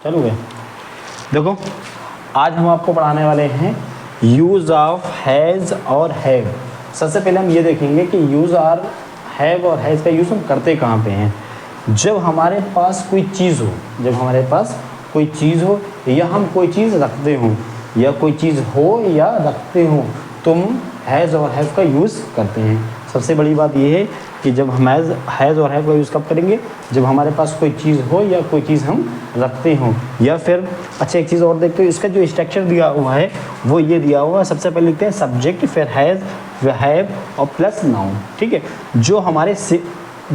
चलो गए। देखो आज हम आपको पढ़ाने वाले हैं यूज़ ऑफ हैज़ और हैव। सबसे पहले हम ये देखेंगे कि यूज़ और हैव और हैज़ का यूज़ हम करते कहाँ पे हैं। जब हमारे पास कोई चीज़ हो, जब हमारे पास कोई चीज़ हो या हम कोई चीज़ रखते हों या कोई चीज़ हो या रखते हों तो हम हैज़ और हैव का यूज़ करते हैं। सबसे बड़ी बात यह है कि जब हम हैज़ और हैव का यूज़ कब करेंगे, जब हमारे पास कोई चीज़ हो या कोई चीज़ हम रखते हों। या फिर अच्छा एक चीज़ और देखते हो, इसका जो स्ट्रक्चर दिया हुआ है वो ये दिया हुआ है। सबसे पहले लिखते हैं सब्जेक्ट, फिर हैज़, फिर हैव और प्लस नाउन। ठीक है, जो हमारे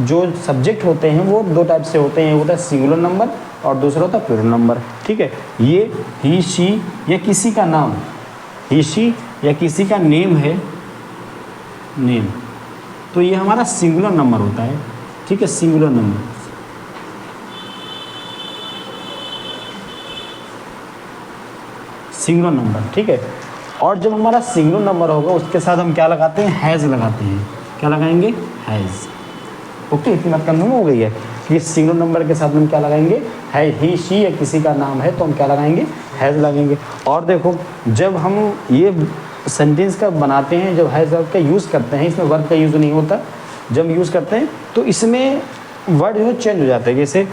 जो सब्जेक्ट होते हैं वो दो टाइप से होते हैं, होता है सिंगुलर नंबर और दूसरा होता है प्लूरल नंबर। ठीक है, ये ही शी या किसी का नाम, ही शी या किसी का नेम है, नेम, तो ये हमारा सिंगुलर नंबर होता है। ठीक है, सिंगुलर नंबर, सिंगुलर नंबर। ठीक है, और जब हमारा सिंगुलर नंबर होगा उसके साथ हम क्या लगाते हैं, हैज़ लगाते हैं। क्या लगाएंगे, हैज़। ओके, इतनी बात कन्फर्म हो गई है कि सिंगुलर नंबर के साथ हम क्या लगाएंगे, है, ही शी या किसी का नाम है तो हम क्या लगाएंगे, हैज़ लगाएंगे। और देखो जब हम ये सेंटेंस का बनाते हैं, जब हैज़ वर्ब का यूज़ करते हैं, इसमें वर्ब का यूज़ नहीं होता, जब यूज़ करते हैं तो इसमें वर्ड जो है चेंज हो जाता है। जैसे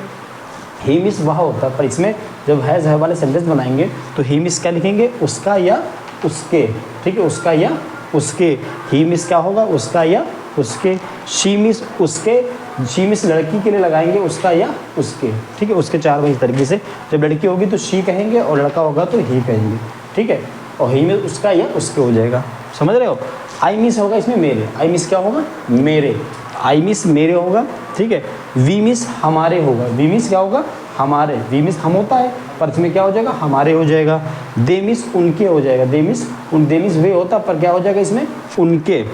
ही मिस वह होता है, पर इसमें जब हैज़ हैव वाले सेंटेंस बनाएंगे तो ही मिस क्या लिखेंगे, उसका या उसके। ठीक है, उसका या उसके। ही मिस क्या होगा, उसका या उसके। शी मिस उसके, शी मिस लड़की के लिए लगाएंगे उसका या उसके। ठीक है, उसके चार इस तरीके से। जब लड़की होगी तो शी कहेंगे और लड़का होगा तो ही कहेंगे। ठीक है, और ही मिस उसका या उसके हो जाएगा। समझ रहे हो। आई मिस होगा इसमें मेरे, आई मिस क्या होगा, मेरे, आई मिस मेरे होगा। ठीक है, वी मिस हमारे होगा, वी मिस क्या होगा, हमारे। वी मिस हम होता है पर इसमें क्या हो जाएगा, हमारे हो जाएगा। दे मिस उनके हो जाएगा, दे मिस उन, दे मिस वे होता पर क्या हो जाएगा इसमें, उनके।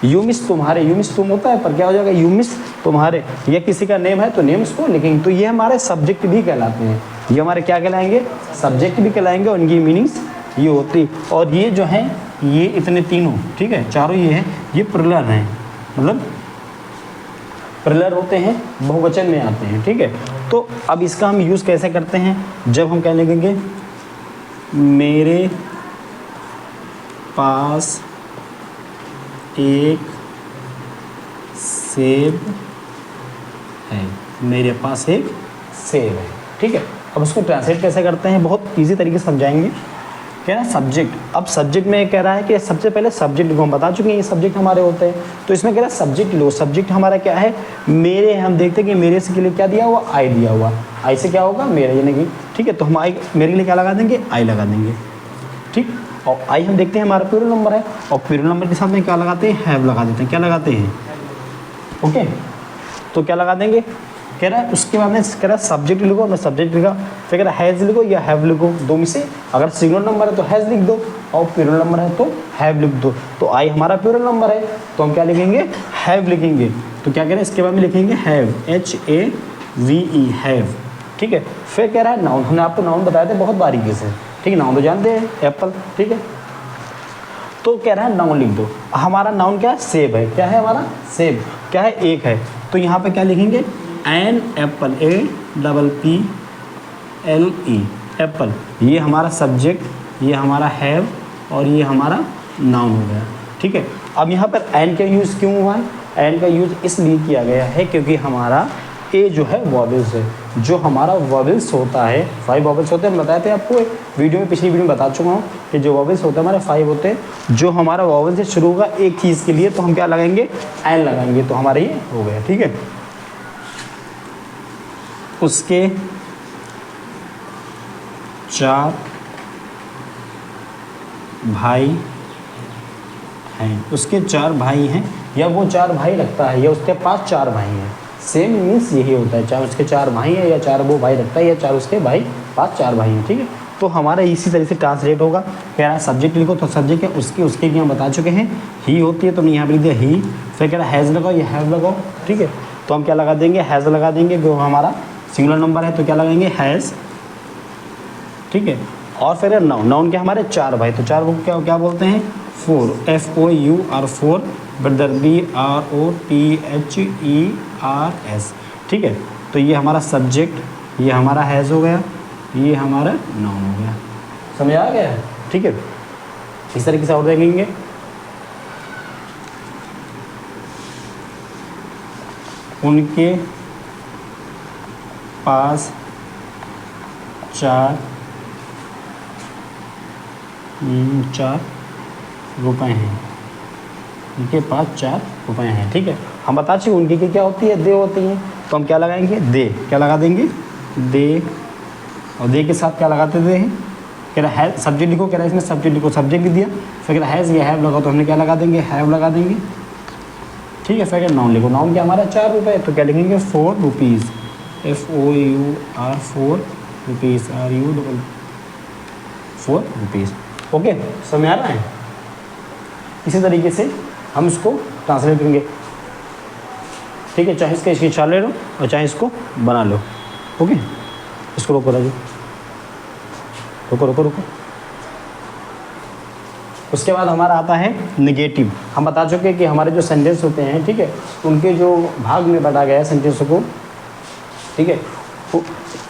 यू मिस तुम्हारे, यू मिस तुम होता है पर क्या हो जाएगा, यू मिस तुम्हारे। या किसी का नेम है तो नेम उसको लिखेंगे। तो ये हमारे सब्जेक्ट भी कहलाते हैं, ये हमारे क्या कहलाएंगे, सब्जेक्ट भी कहलाएंगे। और इनकी मीनिंग्स ये होती। और ये जो हैं ये इतने तीनों, ठीक है, चारों ये हैं, ये प्लुरल हैं, मतलब प्लुरल होते हैं, बहुवचन में आते हैं। ठीक है, तो अब इसका हम यूज़ कैसे करते हैं, जब हम क्या लिखेंगे, मेरे पास एक सेब है, मेरे पास एक सेब है। ठीक है, अब उसको ट्रांसलेट कैसे करते हैं, बहुत इजी तरीके से समझाएंगे। कह रहा है सब्जेक्ट, अब सब्जेक्ट में कह रहा है कि सबसे पहले सब्जेक्ट को हम बता चुके हैं, ये सब्जेक्ट हमारे होते हैं। तो इसमें कह रहा है सब्जेक्ट लो, सब्जेक्ट हमारा क्या है, मेरे। हम देखते हैं कि मेरे से के लिए क्या दिया हुआ, आई दिया हुआ, आई से क्या होगा, मेरे, यानी कि ठीक है, तो हम आई, मेरे के लिए क्या लगा देंगे, आई लगा देंगे। ठीक, और आई हम देखते हैं हमारा प्लुरल नंबर है, और प्लुरल नंबर के साथ में क्या लगाते हैं, हैव लगा देते हैं। क्या लगाते हैं, ओके, तो क्या लगा देंगे, कह रहा है उसके बाद में कह रहा है सब्जेक्ट लिखो, मैं सब्जेक्ट लिखा, फिर कह रहा है हैज़ लिखो या हैव लिखो, दो में से। अगर सिंगुलर नंबर है तो हैज़ लिख दो और प्लुरल नंबर है तो हैव लिख दो। तो आई हमारा प्लुरल नंबर है तो हम क्या लिखेंगे, हैव लिखेंगे। तो क्या कह रहे हैं, इसके बाद में लिखेंगे हैव, HAVE, हैव। ठीक है, फिर कह रहा है नाउन, हमने आपको नाउन बताया था बहुत बारीकी से। ठीक है, नाउन तो जानते हैं, एप्पल। ठीक है, तो कह रहा है नाउन लिख दो। हमारा नाउन क्या है, सेब है। क्या है हमारा, सेब। क्या है, एक है। तो यहाँ पे क्या लिखेंगे, एन एप्पल, APPLE, एप्पल। ये हमारा सब्जेक्ट, ये हमारा हैव और ये हमारा नाउन हो गया। ठीक है, अब यहाँ पर एन का यूज़ क्यों हुआ है, एन का यूज़ इसलिए किया गया है क्योंकि हमारा ए जो है वॉवेल्स है। जो हमारा वॉवेल्स होता है, 5 वॉवेल्स होते हैं, हम बताए थे आपको वीडियो में, पिछली वीडियो में बता चुका हूँ कि जो वॉवेल्स होते हैं हमारे 5 होते हैं। जो हमारा वॉवेल से शुरू होगा एक चीज़ के लिए तो हम क्या लगाएंगे, एन लगाएंगे, तो हमारा ये हो गया। ठीक है, उसके 4 भाई हैं, उसके 4 भाई हैं, या वो 4 भाई रखता है, या उसके पास 4 भाई हैं। सेम मीन्स यही होता है, चाहे उसके 4 भाई हैं या 4 वो भाई रखता है, या 4 उसके भाई पास 4 भाई हैं। ठीक है, तो हमारा इसी तरह से ट्रांसलेट होगा। कह रहा है सब्जेक्ट लिखो, तो सब्जेक्ट है उसके, उसके भी हम बता चुके हैं, ही होती है, तो हमने यहाँ पर लिख दिया ही। फिर कह रहा है हैज़ लगाओ या हैव लगाओ। ठीक है, तो हम क्या लगा देंगे, हैज़ लगा देंगे, जो हमारा सिंगुलर नंबर है तो क्या लगाएंगे, हैज़। ठीक है, और फिर नाउन, नाउन के हमारे 4 भाई, तो 4 को क्या क्या बोलते हैं, 4, FOUR, 4, ब्रदर BROTHERS। ठीक है, तो ये हमारा सब्जेक्ट, ये हमारा हैज़ हो गया, ये हमारा नाउन हो गया। समझ आ गया? ठीक है, इस तरीके से और देखेंगे। उनके पास 4 रुपए हैं। उनके पास 4 रुपए हैं। ठीक है, हम बता चुके उनकी की क्या होती है, दे होती हैं, तो हम क्या लगाएंगे, दे। क्या लगा देंगे, दे। और दे के साथ क्या लगाते थे, कह रहा है सब्जेक्ट लिखो, कह रहा है इसमें सब्जेक्ट लिखो, सब्जेक्ट लिख दिया। फिर कह रहा हैज़ या हैव लगाओ, तो हमने क्या लगा देंगे, हैव लगा देंगे। ठीक है, फिर नाउन लिखो, नाउन क्या हमारा 4 रुपये, तो क्या लिखेंगे 4 rupees, FOUR 4 rupees, RU 4 rupees. Okay, समझ आ रहा है? इसी तरीके से हम इसको ट्रांसलेट करेंगे। ठीक है, चाहे इसका स्क्रीनशॉट ले लो और चाहे इसको बना लो। ओके, इसको रोको राजू, रुको रुको रुको। उसके बाद हमारा आता है निगेटिव। हम बता चुके हैं कि हमारे जो सेंटेंस होते हैं, ठीक है, उनके जो भाग में बांटा गया है सेंटेंस को, ठीक है,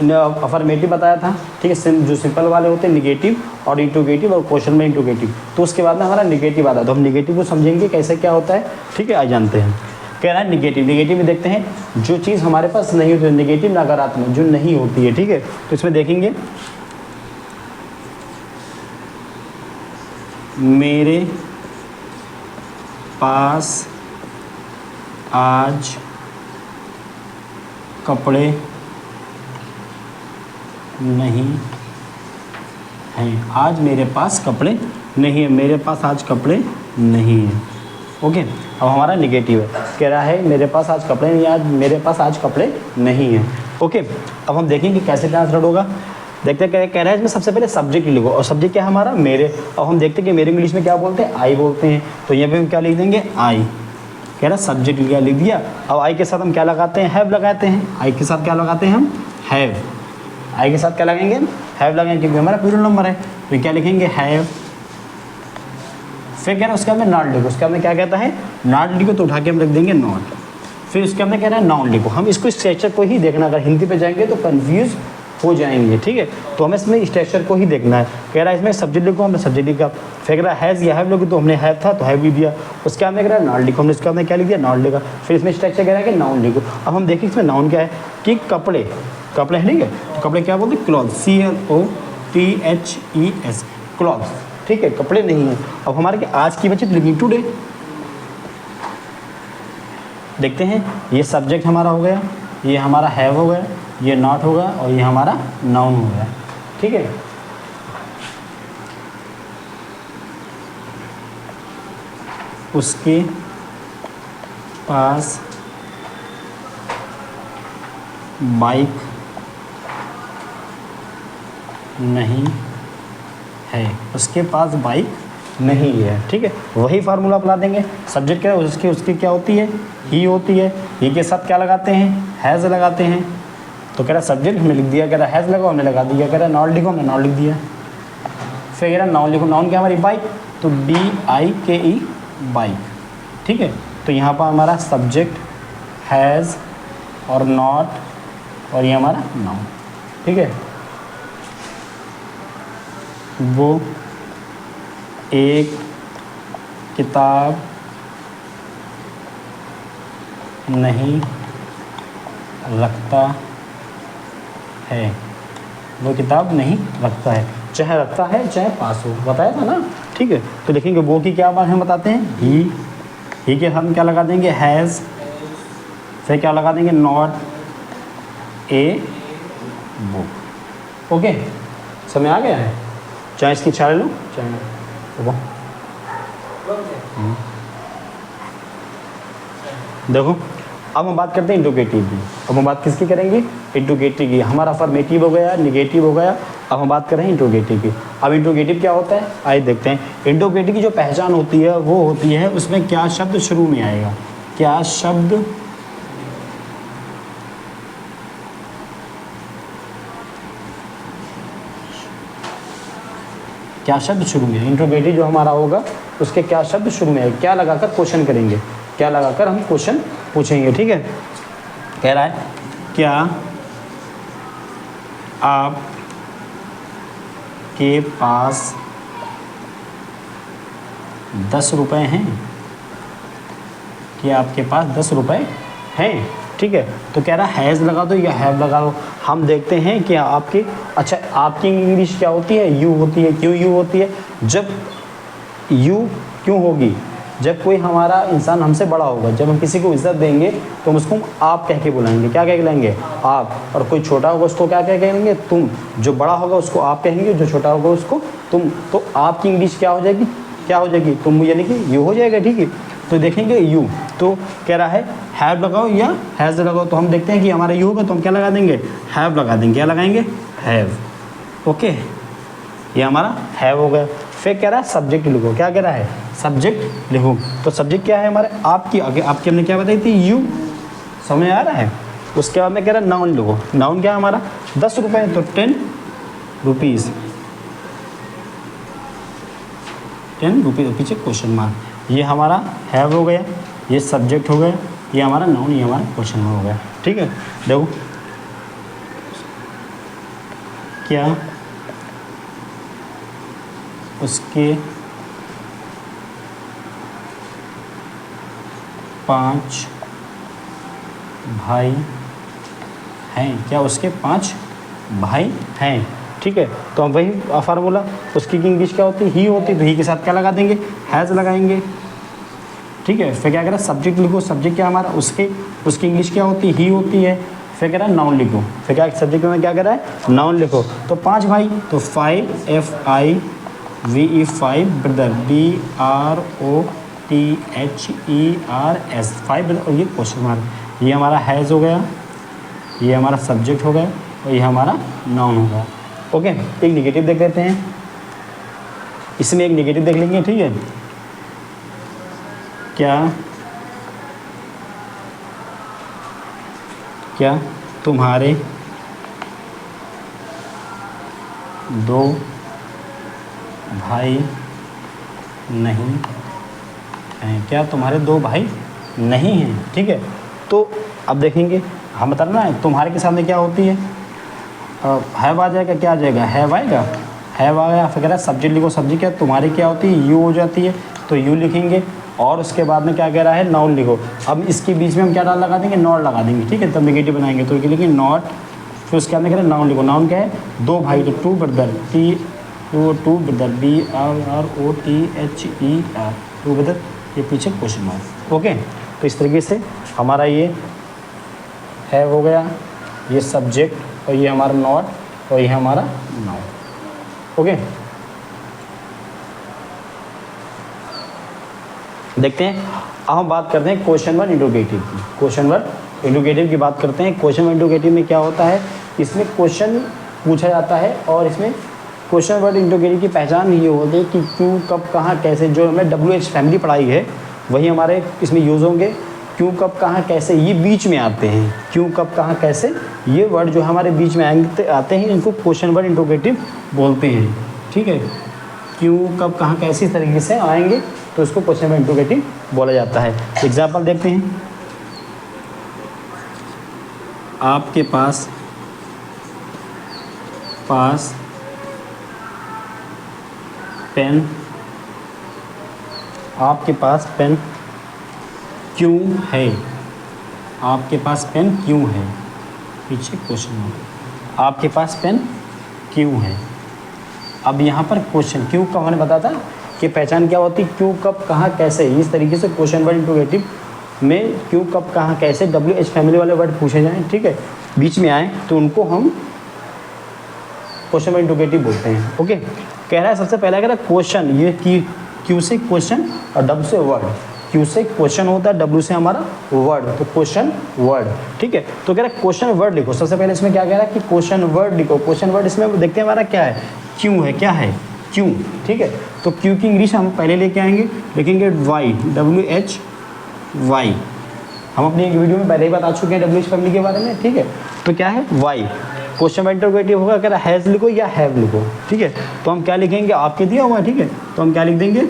अफर्मेटिव बताया था, ठीक है, जो सिंपल वाले होते हैं निगेटिव और इंट्रोगेटिव और क्वेश्चन में इंट्रोगेटिव। तो उसके बाद में हमारा निगेटिव आता है, तो हम निगेटिव को समझेंगे कैसे क्या होता है। ठीक है, आज जानते हैं। कह रहा है निगेटिव, निगेटिव में देखते हैं जो चीज़ हमारे पास नहीं होती है, निगेटिव नकारात्मक जो नहीं होती है। ठीक है, तो इसमें देखेंगे मेरे पास आज कपड़े नहीं हैं। आज मेरे पास कपड़े नहीं है, मेरे पास आज कपड़े नहीं हैं। ओके, अब हमारा निगेटिव है, कह रहा है मेरे पास आज कपड़े नहीं, आज मेरे पास आज कपड़े नहीं हैं। ओके, अब हम देखेंगे कैसे ट्रांसलेट होगा। देखते हैं, कह रहा है इसमें सबसे पहले सब्जेक्ट लिखो, और सब्जेक्ट क्या है हमारा, मेरे। अब हम देखते हैं कि मेरे इंग्लिश में क्या बोलते हैं, आई बोलते हैं, तो यहाँ पे हम क्या लिख देंगे, आई। कह रहा है सब्जेक्ट क्या लिख दिया। अब आई के साथ हम क्या लगाते हैं, हैव लगाते हैं। आई के साथ क्या लगाते हैं हम, हैव। आई के साथ क्या लगाएंगे, हैव लगाएंगे, क्योंकि हमारा प्लूरल नंबर है, तो क्या लिखेंगे, हैव। फिर कह रहा है उसके हमने नॉट लिखो, उसके हमने क्या कहता है, नॉट लिखो, तो उठा के हम रख देंगे नॉट। फिर उसके हमने कह रहा है नाउन लिखो। हम इसको स्ट्रक्चर को ही देखना, अगर हिंदी पे जाएंगे तो कन्फ्यूज़ हो जाएंगे। ठीक है, तो हमें इसमें स्ट्रक्चर को ही देखना है। कह रहा है इसमें सब्जेक्ट लिखो, हमने सब्जेक्ट लिखा। फिर कह रहा है हैज़ या हैव लिखो, तो हमने हैव था तो हैव भी दिया। उसके हमने कह रहा है नॉट लिखो, हमने इसका हमने क्या लिख दिया, नॉट लिखा। फिर इसमें स्ट्रक्चर कह रहा है कि नाउन लिखो। अब हम देखें इसमें नाउन क्या है, कि कपड़े, कपड़े है, ठीक है, तो कपड़े क्या बोलते हैं, क्लॉथ, CLOTHES, क्लॉथ। ठीक है, कपड़े नहीं है। अब हमारे आज की बची लिविंग टुडे। देखते हैं, ये सब्जेक्ट हमारा हो गया, ये हमारा हैव हो गया, ये नॉट होगा, और ये हमारा नाउन हो गया। ठीक है, उसके पास बाइक नहीं है, उसके पास बाइक नहीं है। ठीक है, वही फार्मूला अपना देंगे। सब्जेक्ट क्या है, उसकी उसकी क्या होती है, ही होती है। ही के साथ क्या लगाते हैं, हैज़ लगाते हैं। तो कह रहा सब्जेक्ट हमने लिख दिया, कह रहा हैज़ लगाओ, हमने लगा दिया। कह रहा नॉट लिखो, हमने नॉट लिख दिया। फिर कह रहा नाउन लिखो, नाउन क्या हमारी बाइक, तो BIKE बाइक। ठीक है, तो यहाँ पर हमारा सब्जेक्ट हैज़ और नॉट, और ये हमारा नाउन। ठीक है, वो एक किताब नहीं रखता है, वो किताब नहीं रखता है, चाहे रखता है चाहे पास हो, बताया था ना। ठीक है, तो देखेंगे वो की क्या बात हम बताते हैं, ही के हम क्या लगा देंगे, हैज़। फिर क्या लगा देंगे, नॉट ए बुक। ओके, समझ आ गया है। चाहे इसकी छाल लो, चाहे देखो। अब हम बात करते हैं इंट्रोगेटिव की। अब हम बात किसकी करेंगे, इंट्रोगेटिव की। हमारा अफर्मेटिव हो गया, निगेटिव हो गया। अब हम बात कर रहे हैं इंट्रोगेटिव की। अब इंट्रोगेटिव क्या होता है, आइए देखते हैं। इंट्रोगेटिव की जो पहचान होती है वो होती है उसमें क्या शब्द शुरू में आएगा, क्या शब्द शुरू में। इंट्रोगेटिव जो हमारा होगा उसके क्या शब्द शुरू में आएगा, क्या लगाकर क्वेश्चन करेंगे, क्या लगाकर हम क्वेश्चन पूछेंगे। ठीक है, कह रहा है क्या आप आपके पास 10 रुपए हैं, कि आपके पास 10 रुपए हैं, ठीक है। तो कह रहा हैज़ लगा दो या हैव लगा दो। हम देखते हैं कि आपकी, अच्छा आपकी इंग्लिश क्या होती है, यू होती है। क्यों यू होती है? जब यू क्यों होगी? जब कोई हमारा इंसान हमसे बड़ा होगा, जब हम किसी को इज्जत देंगे तो हम उसको आप कह के बुलाएंगे। क्या कह के बुलाएंगे? आप। और कोई छोटा होगा उसको क्या कह के कहेंगे? तुम। जो बड़ा होगा उसको आप कहेंगे, जो छोटा होगा उसको तुम। तो आपकी इंग्लिश क्या हो जाएगी? क्या हो जाएगी? तुम, यानी कि यू हो जाएगा, ठीक है। तो देखेंगे यू, तो कह रहा है हैव लगाओ या हैज़ लगाओ। तो हम देखते हैं कि हमारा यू होगा तो हम क्या लगा देंगे? हैव लगा देंगे। क्या लगाएंगे? हैव। ओके, ये हमारा हैव हो गया। फिर कह रहा है सब्जेक्ट लिखो। क्या कह रहा है? सब्जेक्ट लिखो। तो सब्जेक्ट क्या है हमारे? आपकी, आगे आपकी हमने क्या बताई थी? यू। समझ आ रहा है? उसके बाद में कह रहा है नाउन लिखो। नाउन क्या है हमारा? 10 रुपये, तो 10 रुपीज़। 10 रुपीज़ पीछे क्वेश्चन मार्क। ये हमारा हैव हो गया, ये सब्जेक्ट हो गया, ये हमारा नाउन, ये हमारा क्वेश्चन मार्क हो गया, ठीक है। देखो क्या उसके 5 भाई हैं? क्या उसके 5 भाई हैं? ठीक है। तो हम वही फार्मूला, उसकी इंग्लिश क्या होती है? ही होती है। तो ही के साथ क्या लगा देंगे? हैज़ लगाएंगे, ठीक है। फिर क्या कह रहा है? सब्जेक्ट लिखो। सब्जेक्ट क्या हमारा? उसकी इंग्लिश क्या होती है? ही होती है। फिर कह रहा है नाउन लिखो। फिर क्या सब्जेक्ट में क्या कह रहा है? नाउन लिखो। तो 5 भाई, तो 5 FIVE 5 ब्रदर BROTHERS 5 ब्रदर। और ये क्वेश्चन मार्क, ये हमारा हैज़ हो गया, ये हमारा सब्जेक्ट हो गया और ये हमारा नाउन हो गया। ओके, एक निगेटिव देख लेते हैं। इसमें एक निगेटिव देख लेंगे, ठीक है। क्या तुम्हारे 2 भाई नहीं हैं? क्या तुम्हारे 2 भाई नहीं हैं? ठीक है। तो अब देखेंगे, हम बता रहे ना तुम्हारे के सामने क्या होती है? हैव आ जाएगा। क्या आ जाएगा? हैव आएगा। हैव आ गया। फिर कह रहा है सब्जेक्ट लिखो। सब्जेक्ट क्या तुम्हारी क्या होती है? यू हो जाती है, तो यू लिखेंगे। और उसके बाद में क्या कह रहा है? नाउन लिखो। अब इसके बीच में हम क्या लगा देंगे? नॉट लगा देंगे, ठीक है। तब नेगेटिव बनाएंगे तो लिखेंगे नॉट। फिर उसके बाद में कह रहा है नाउन लिखो। नाउन क्या है? 2 भाई, तो 2 brother to brother BROTHER 2 brother. ये पीछे क्वेश्चन मार्क। ओके, तो इस तरीके से हमारा ये है हो गया, ये सब्जेक्ट और ये हमारा नॉट और ये हमारा नाउन। ओके, देखते हैं। अब हम बात करते हैं क्वेश्चन वर्ड इंट्रोगेटिव की। क्वेश्चन वर्ड इंट्रोगेटिव की बात करते हैं। क्वेश्चन वर्ड इंट्रोगेटिव में क्या होता है? इसमें क्वेश्चन पूछा जाता है और इसमें क्वेश्चन वर्ड इंट्रोगेटिव की पहचान ये होती है कि क्यों, कब, कहाँ, कैसे। जो हमने WH फैमिली पढ़ाई है वही हमारे इसमें यूज़ होंगे। क्यों, कब, कहाँ, कैसे, ये बीच में आते हैं। क्यों, कब, कहाँ, कैसे, ये वर्ड जो हमारे बीच में आते हैं इनको क्वेश्चन वर्ड इंट्रोगेटिव बोलते हैं, ठीक है। क्यों, कब, कहाँ, कैसे इस तरीके से आएंगे तो इसको क्वेश्चन वर्ड इंट्रोगेटिव बोला जाता है। एग्जाम्पल देखते हैं। आपके पास पेन, आपके पास पेन क्यों है? आपके पास पेन क्यों है? पीछे क्वेश्चन मार्क। आपके पास पेन क्यों है? अब यहाँ पर क्वेश्चन क्यों का हमने बताया था कि पहचान क्या होती है? क्यों, कब, कहाँ, कैसे। इस तरीके से क्वेश्चन वर्ड इंट्रोगेटिव में क्यों, कब, कहाँ, कैसे WH फैमिली वाले वर्ड पूछे जाएं, ठीक है, बीच में आए तो उनको हम क्वेश्चन वर्ड इंट्रोगेटिव बोलते हैं। ओके, कह रहा है सबसे पहला कह रहा है क्वेश्चन, ये क्यू से क्वेश्चन और W से वर्ड। क्यू से क्वेश्चन होता है, W से हमारा वर्ड, तो क्वेश्चन वर्ड, ठीक है। तो कह रहा है क्वेश्चन वर्ड लिखो। सबसे पहले इसमें क्या कह रहा है कि क्वेश्चन वर्ड लिखो। क्वेश्चन वर्ड इसमें देखते हैं हमारा क्या है? क्यों है। क्या है? क्यों, ठीक है। तो क्यों की इंग्लिश हम पहले लेके आएंगे, लिखेंगे वाई, WHY। हम अपनी एक वीडियो में पहले ही बता चुके हैं WH फैमिली के बारे में, ठीक है। तो क्या है? वाई। क्वेश्चन वर्ड इंट्रोगेटिव होगा, कह रहा है हैज़ लिखो या हैव लिखो, ठीक है। तो हम क्या लिखेंगे? आपके दिया हुआ है, ठीक है। तो हम क्या लिख देंगे?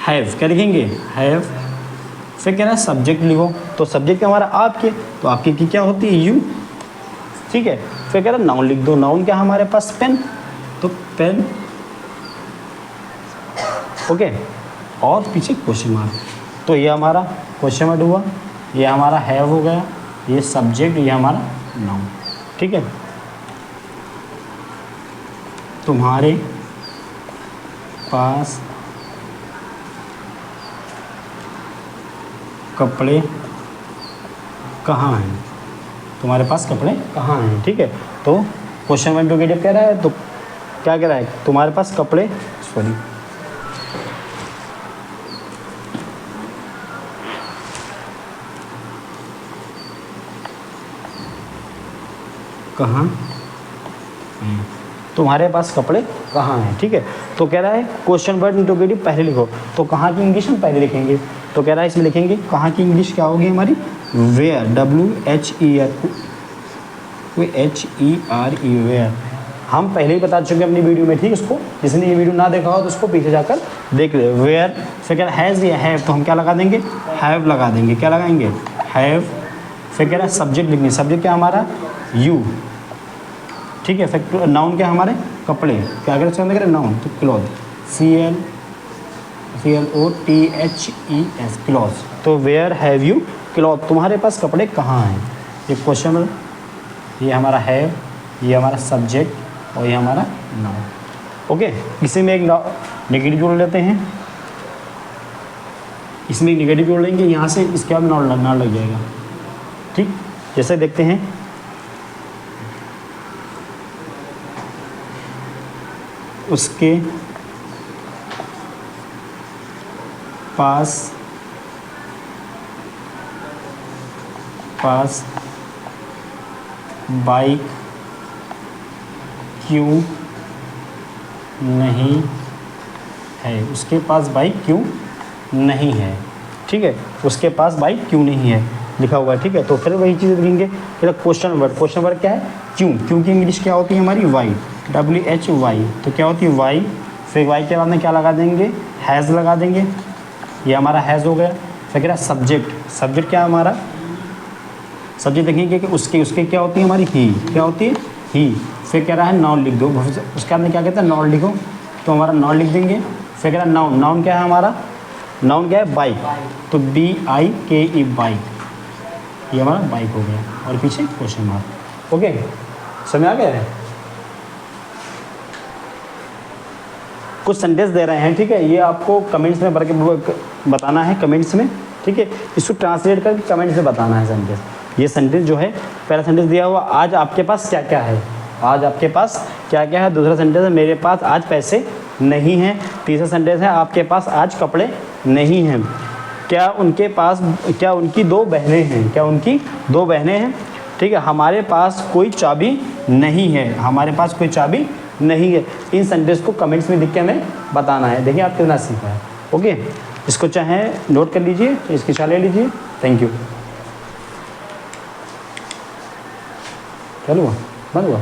हैव। क्या लिखेंगे? हैव। फिर कह रहा है सब्जेक्ट लिखो। तो सब्जेक्ट हमारा आपके, तो आपके की क्या होती है? यू, ठीक है। फिर कह रहा है नाउन लिख दो। नाउन क्या हमारे पास? पेन, तो पेन, ओके, और पीछे क्वेश्चन मार्क। तो ये हमारा क्वेश्चन वर्ड हुआ, ये हमारा हैव हो गया, ये सब्जेक्ट, ये हमारा नाउन। ठीक है, तुम्हारे पास कपड़े कहाँ हैं, तुम्हारे पास कपड़े कहाँ हैं। ठीक है, तो क्वेश्चन वन टू कह रहा है, तो क्या कह रहा है, तुम्हारे पास कपड़े, सॉरी, कहाँ हैं, तुम्हारे पास कपड़े कहाँ हैं। ठीक है, तो कह रहा है क्वेश्चन वर्ड इंटरोगेटिव पहले लिखो, तो कहाँ की इंग्लिश हम पहले लिखेंगे। तो कह रहा है इसमें लिखेंगे कहाँ की इंग्लिश क्या होगी हमारी, वेयर, WHERE, वेयर। हम पहले ही बता चुके हैं अपनी वीडियो में, ठीक है। इसको जिसने ये वीडियो ना देखा हो तो उसको पीछे जाकर देख ले। वेयर फिर कह रहा है हैज़ या हैव, तो हम क्या लगा देंगे, हैव लगा देंगे। क्या लगाएंगे, हैव। फिर कह रहा है सब्जेक्ट लिखेंगे, सब्जेक्ट क्या हमारा, यू। ठीक है, फिर नाउन क्या हमारे, कपड़े। क्या करें नाउन, तो क्लॉथ, CLOTHES, क्लॉथ। तो वेयर हैव यू क्लॉथ, तुम्हारे पास कपड़े कहाँ हैं। ये क्वेश्चन, ये हमारा हैव, ये हमारा सब्जेक्ट और ये हमारा नाउन। ओके, इसी में एक नेगेटिव जोड़ लेते हैं, इसमें एक नेगेटिव जोड़ लेंगे यहाँ से, इसके बाद नाउन लग जाएगा। ठीक, जैसे देखते हैं, उसके पास बाइक क्यों नहीं है, उसके पास बाइक क्यों नहीं है। ठीक है, उसके पास बाइक क्यों नहीं है लिखा हुआ है। ठीक है, तो फिर वही चीज़ लिखेंगे। फिर क्वेश्चन वर्ड क्या है, क्यों। क्यों की इंग्लिश क्या होती है हमारी, वाई, WHY। तो क्या होती है, वाई। फिर वाई के बाद में क्या लगा देंगे, हैज़ लगा देंगे, ये हमारा हैज़ हो गया। फिर कह रहा है सब्जेक्ट क्या है हमारा, सब्जेक्ट देखेंगे कि उसके क्या होती है हमारी, ही। क्या होती है, ही। फिर कह रहा है नाउन लिख दो, उसके बाद में क्या कहता है, नाउन लिखो, तो हमारा नाउन लिख देंगे। फिर कह रहा है नाउन क्या है हमारा, नाउन क्या है, बाइक, तो BIKE, बाइक, ये हमारा बाइक हो गया। और पीछे क्वेश्चन मार्क। ओके, समझ आ गया है। कुछ सेंटेंस दे रहे हैं, ठीक है, ये आपको कमेंट्स में भर के बताना है, कमेंट्स में। ठीक है, इसको ट्रांसलेट करके कमेंट्स में बताना है सेंटेंस। ये सेंटेंस जो है, पहला सेंटेंस दिया हुआ, आज आपके पास क्या क्या है, आज आपके पास क्या क्या है। दूसरा सेंटेंस है, मेरे पास आज पैसे नहीं हैं। तीसरा सेंटेंस है, आपके पास आज कपड़े नहीं हैं। क्या उनकी दो बहनें हैं, क्या उनकी दो बहनें हैं। ठीक है, हमारे पास कोई चाबी नहीं है, हमारे पास कोई चाबी नहीं है। इन सेंटेंस को कमेंट्स में लिख के हमें बताना है। देखिए आप कितना सीखा है। ओके, इसको चाहे नोट कर लीजिए, इसकी चाल ले लीजिए। Thank you. चलो बंद हुआ।